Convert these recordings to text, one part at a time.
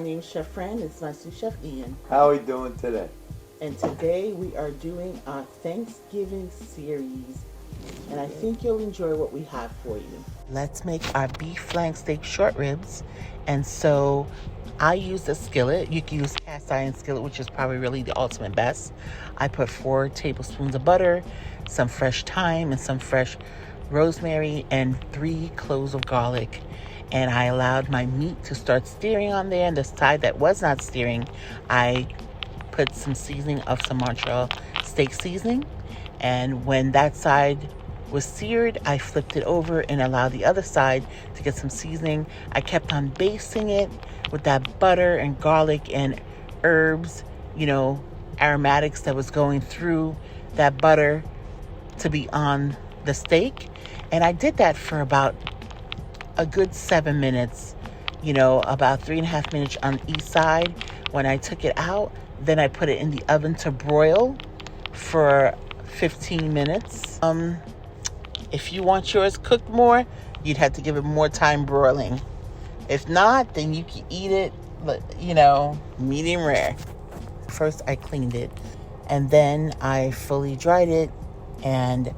My name is Chef Fran. It's my sous chef Ian. How are we doing today? And today we are doing our Thanksgiving series. And I think you'll enjoy what we have for you. Let's make our beef flank steak short ribs. And so I use a skillet. You can use cast iron skillet, which is probably really the ultimate best. I put 4 tablespoons of butter, some fresh thyme, and some fresh rosemary, and 3 cloves of garlic. And I allowed my meat to start searing on there. And the side that was not searing, I put some seasoning of some Montreal steak seasoning. And when that side was seared, I flipped it over and allowed the other side to get some seasoning. I kept on basting it with that butter and garlic and herbs, aromatics that was going through that butter to be on the steak. And I did that for about a good 7 minutes, about 3.5 minutes on each side. When I took it out, then I put it in the oven to broil for 15 minutes. If you want yours cooked more, you'd have to give it more time broiling. If not, then you can eat it, medium rare. First, I cleaned it, and then I fully dried it and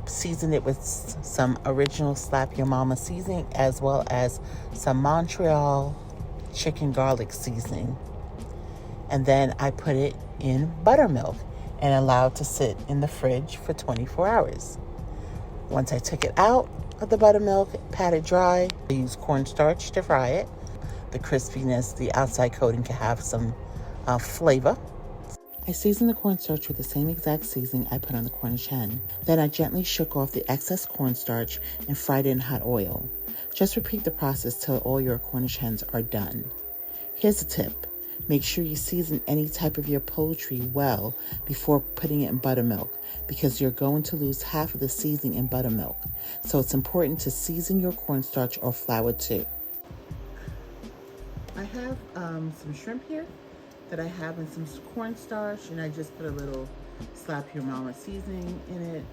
seasoned it with some original Slap Your Mama seasoning, as well as some Montreal chicken garlic seasoning. And then I put it in buttermilk and allowed to sit in the fridge for 24 hours. Once I took it out of the buttermilk, pat it dry, I used cornstarch to fry it. The crispiness, the outside coating can have some flavor. I seasoned the cornstarch with the same exact seasoning I put on the Cornish hen. Then I gently shook off the excess cornstarch and fried it in hot oil. Just repeat the process till all your Cornish hens are done. Here's a tip. Make sure you season any type of your poultry well before putting it in buttermilk, because you're going to lose half of the seasoning in buttermilk. So it's important to season your cornstarch or flour too. I have some shrimp here that I have in some cornstarch, and I just put a little Slap Your Mama seasoning in it.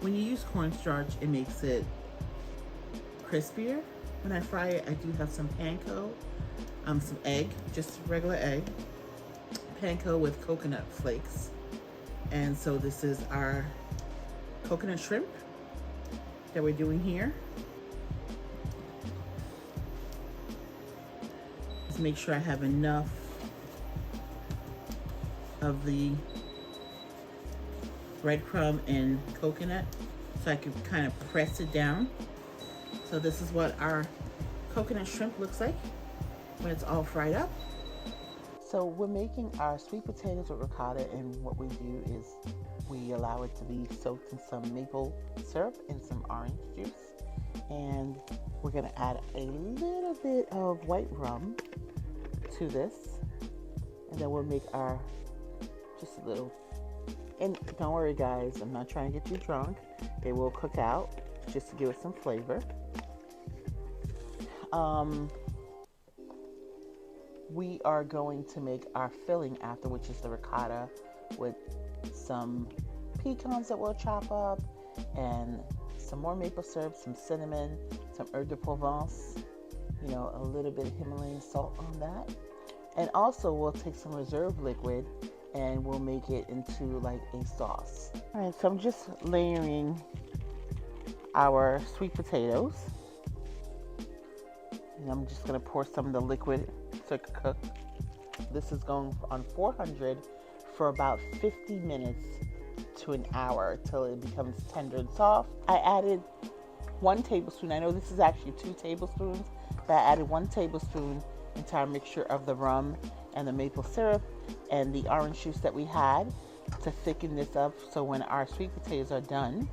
When you use cornstarch, it makes it crispier. When I fry it, I do have some panko, some egg, just regular egg, panko with coconut flakes. And so this is our coconut shrimp that we're doing here. Just make sure I have enough of the breadcrumb and coconut so I can kind of press it down. So this is what our coconut shrimp looks like when it's all fried up. So we're making our sweet potatoes with ricotta, and what we do is we allow it to be soaked in some maple syrup and some orange juice. And we're gonna add a little bit of white rum to this. And then we'll make our just a little, and don't worry guys, I'm not trying to get you drunk. It will cook out just to give it some flavor. We are going to make our filling after, which is the ricotta with some pecans that we'll chop up, and some more maple syrup, some cinnamon, some herbes de Provence, a little bit of Himalayan salt on that. And also we'll take some reserve liquid and we'll make it into like a sauce. All right, so I'm just layering our sweet potatoes. And I'm just gonna pour some of the liquid to cook. This is going on 400 for about 50 minutes to an hour till it becomes tender and soft. I added 1 tablespoon. I know this is actually 2 tablespoons, but I added 1 tablespoon into our mixture of the rum and the maple syrup and the orange juice that we had to thicken this up, so when our sweet potatoes are done,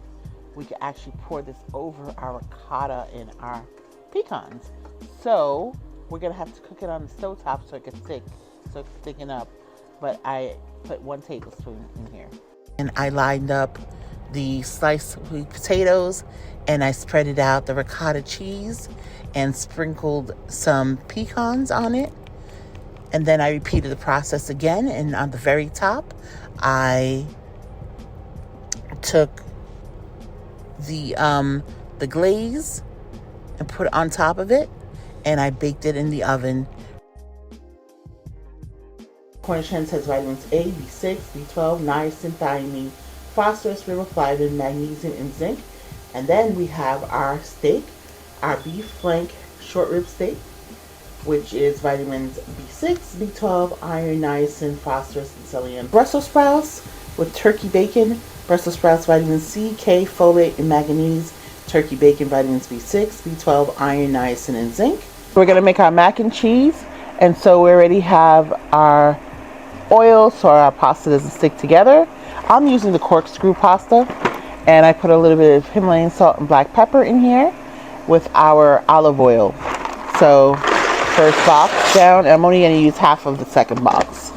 we can actually pour this over our ricotta and our pecans. So we're gonna have to cook it on the stove top so it can thicken up, but I put 1 tablespoon in here. And I lined up the sliced sweet potatoes and I spread out the ricotta cheese and sprinkled some pecans on it. And then I repeated the process again, and on the very top, I took the glaze and put it on top of it, and I baked it in the oven Cornish hens has vitamins A, B6, B12, niacin, thiamine, phosphorus, riboflavin, magnesium, and zinc. And then we have our steak, our beef flank short rib steak, which is vitamins B6, B12, iron, niacin, phosphorus, and selenium. Brussels sprouts with turkey bacon. Brussels sprouts, vitamin C, K, folate, and manganese. Turkey bacon, vitamins B6, B12, iron, niacin, and zinc. We're going to make our mac and cheese. And so we already have our oil so our pasta doesn't stick together. I'm using the corkscrew pasta. And I put a little bit of Himalayan salt and black pepper in here with our olive oil. So first box down, I'm only going to use half of the second box.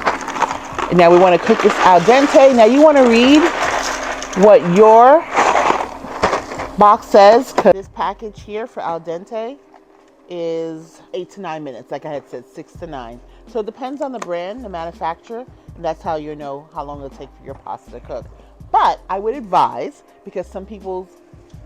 And now we want to cook this al dente. Now you want to read what your box says, because this package here for al dente is 8 to 9 minutes. Like I had said, 6 to 9. So it depends on the brand, the manufacturer, and that's how you know how long it'll take for your pasta to cook. But I would advise, because some people's,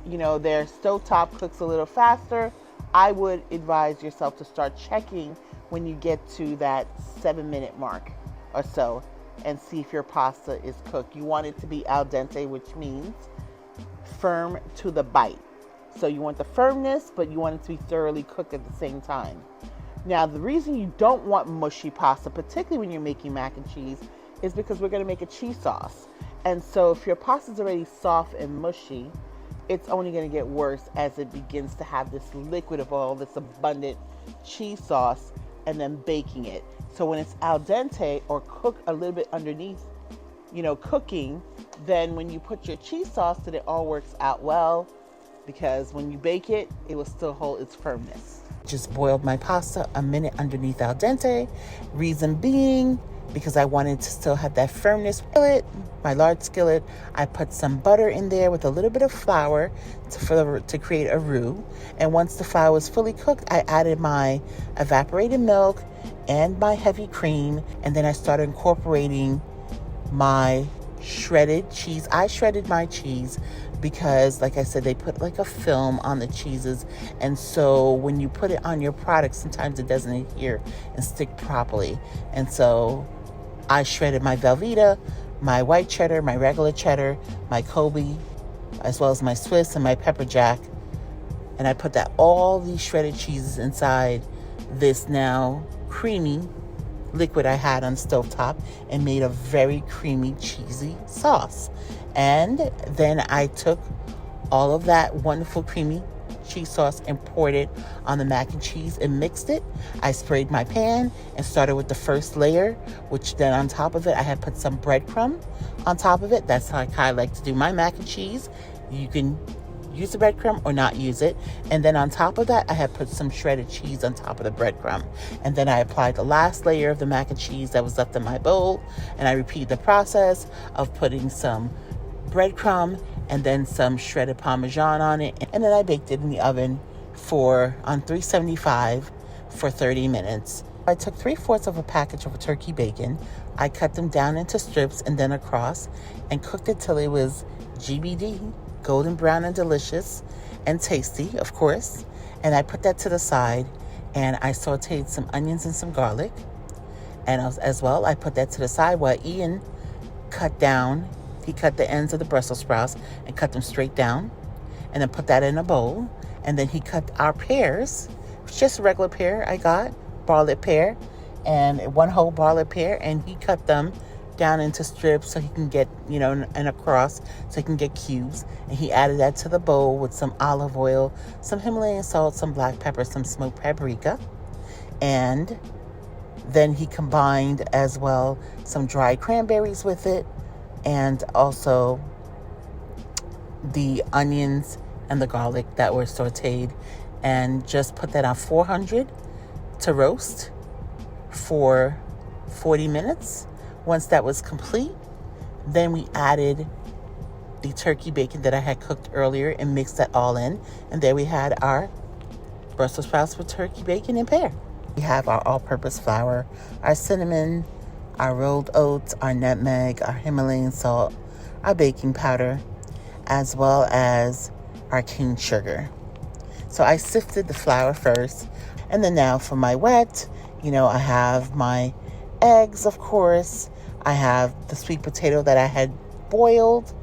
their stovetop cooks a little faster, I would advise yourself to start checking when you get to that 7-minute mark or so and see if your pasta is cooked. You want it to be al dente, which means firm to the bite. So you want the firmness, but you want it to be thoroughly cooked at the same time. Now, the reason you don't want mushy pasta, particularly when you're making mac and cheese, is because we're going to make a cheese sauce. And so if your pasta is already soft and mushy, it's only going to get worse as it begins to have this liquid of oil, this abundant cheese sauce, and then baking it. So when it's al dente or cooked a little bit underneath, cooking, then when you put your cheese sauce, then it all works out well, because when you bake it, it will still hold its firmness. Just boiled my pasta a minute underneath al dente. Reason being, because I wanted to still have that firmness. My large skillet, I put some butter in there with a little bit of flour to create a roux. And once the flour was fully cooked, I added my evaporated milk and my heavy cream. And then I started incorporating my shredded cheese. I shredded my cheese because, like I said, they put like a film on the cheeses, and so when you put it on your product, sometimes it doesn't adhere and stick properly. And so I shredded my Velveeta, my white cheddar, my regular cheddar, my Kobe, as well as my Swiss and my pepper jack, and I put all these shredded cheeses inside this now creamy liquid I had on the stovetop and made a very creamy, cheesy sauce. And then I took all of that wonderful creamy cheese sauce and poured it on the mac and cheese and mixed it. I sprayed my pan and started with the first layer, which then on top of it, I had put some breadcrumb on top of it. That's how I like to do my mac and cheese. You can use the breadcrumb or not use it. And then on top of that, I had put some shredded cheese on top of the breadcrumb. And then I applied the last layer of the mac and cheese that was left in my bowl. And I repeated the process of putting some breadcrumb and then some shredded Parmesan on it. And then I baked it in the oven on 375 for 30 minutes. I took 3/4 of a package of turkey bacon. I cut them down into strips and then across and cooked it till it was GBD, golden brown and delicious and tasty, of course. And I put that to the side and I sauteed some onions and some garlic. And as well, I put that to the side while Ian he cut the ends of the Brussels sprouts and cut them straight down and then put that in a bowl. And then he cut our pears, just a regular pear I got, barlett pear, and one whole barlett pear, and he cut them down into strips so he can get, and across so he can get cubes. And he added that to the bowl with some olive oil, some Himalayan salt, some black pepper, some smoked paprika. And then he combined as well some dried cranberries with it, and also the onions and the garlic that were sauteed, and just put that on 400 to roast for 40 minutes. Once that was complete, then we added the turkey bacon that I had cooked earlier and mixed that all in. And there we had our Brussels sprouts with turkey bacon and pear. We have our all-purpose flour, our cinnamon, our rolled oats, our nutmeg, our Himalayan salt, our baking powder, as well as our cane sugar. So I sifted the flour first. And then now for my wet, I have my eggs, of course. I have the sweet potato that I had boiled,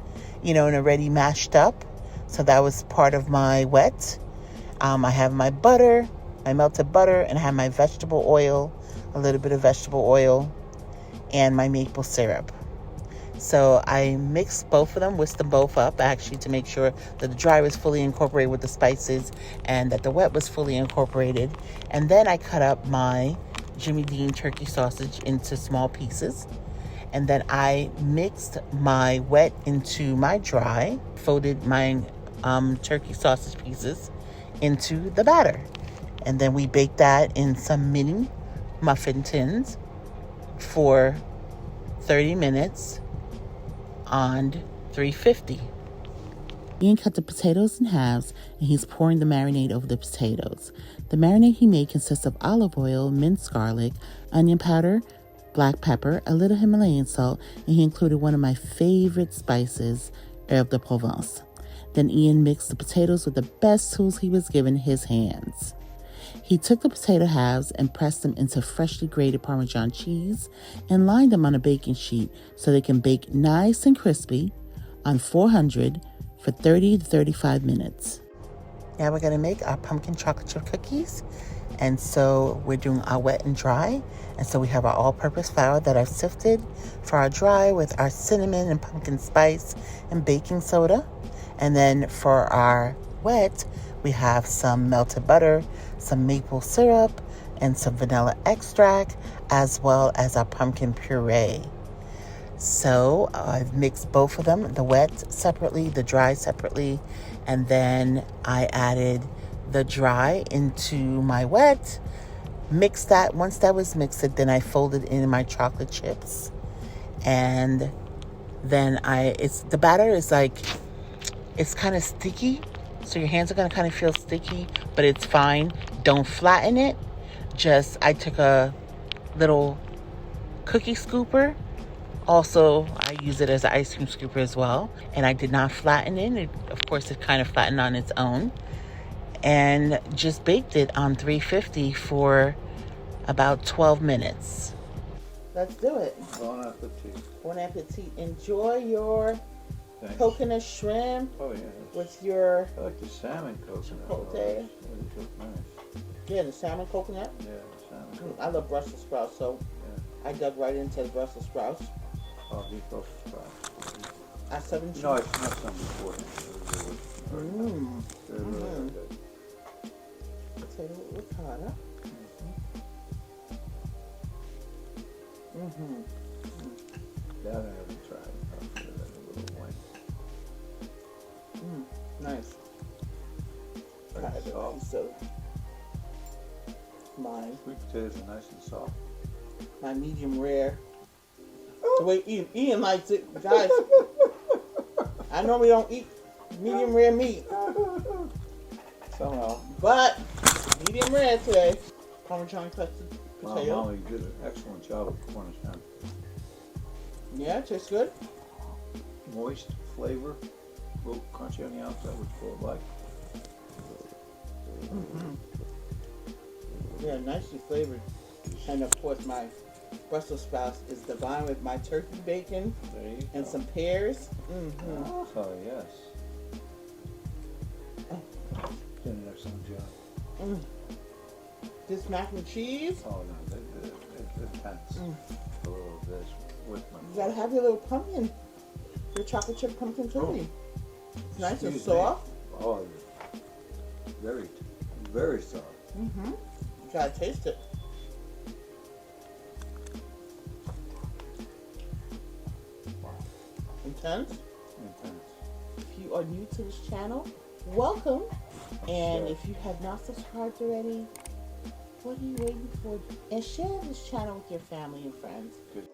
and already mashed up. So that was part of my wet. I have my butter, my melted butter, and I have my vegetable oil, a little bit of vegetable oil, and my maple syrup. So I mixed both of them, whisked them both up actually to make sure that the dry was fully incorporated with the spices and that the wet was fully incorporated. And then I cut up my Jimmy Dean turkey sausage into small pieces. And then I mixed my wet into my dry, folded my turkey sausage pieces into the batter. And then we baked that in some mini muffin tins for 30 minutes on 350. Ian cut the potatoes in halves and he's pouring the marinade over the potatoes. The marinade he made consists of olive oil, minced garlic, onion powder, black pepper, a little Himalayan salt, and he included one of my favorite spices, herbe de Provence. Then Ian mixed the potatoes with the best tools he was given, his hands. He took the potato halves and pressed them into freshly grated Parmesan cheese and lined them on a baking sheet so they can bake nice and crispy on 400 for 30 to 35 minutes. Now we're going to make our pumpkin chocolate chip cookies. And so we're doing our wet and dry. And so we have our all-purpose flour that I've sifted for our dry with our cinnamon and pumpkin spice and baking soda. And then for our wet, we have some melted butter, some maple syrup, and some vanilla extract, as well as our pumpkin puree. So I've mixed both of them, the wet separately, the dry separately, and then I added the dry into my wet, mixed that. Once that was mixed, then I folded in my chocolate chips, and then the batter is like, it's kind of sticky, so your hands are going to kind of feel sticky, but it's fine. Don't flatten it. I took a little cookie scooper. Also, I use it as an ice cream scooper as well. And I did not flatten it. Of course, it kind of flattened on its own. And just baked it on 350 for about 12 minutes. Let's do it. Bon appetit. Bon appetit. Enjoy your Thanks. coconut shrimp with your I like the salmon coconut. chipotle. Nice. Yeah, the salmon coconut. Yeah, the salmon coconut. I love Brussels sprouts, so I dug right into the Brussels sprouts. Oh, these Brussels sprouts. I 17. No, I've had some before. They're really good. Potato with ricotta. That I haven't tried. I'll give that a little wine. Nice. Very soft. So my Sweet potatoes are nice and soft. my medium rare. The way Ian likes it, guys. I normally don't eat medium rare meat, Somehow. but medium rare today. Parmesan crusted potato. Mom, you did an excellent job with cornish hen. Yeah, it tastes good. Moist flavor, a little crunchy on the outside, which we'll like. Yeah, nicely flavored. And of course, my Brussels sprouts is divine with my turkey bacon There you and go. some pears. Oh, yes. Did an excellent job. This mac and cheese. Oh, no, they're tense. A little of this with my... You gotta have your little pumpkin, your chocolate chip pumpkin cookie. It's nice and Excuse me. soft. Oh, very, very soft. You gotta taste it. Wow. Intense. Intense. If you are new to this channel, welcome. And Sure. if you have not subscribed already, what are you waiting for? And share this channel with your family and friends. Good.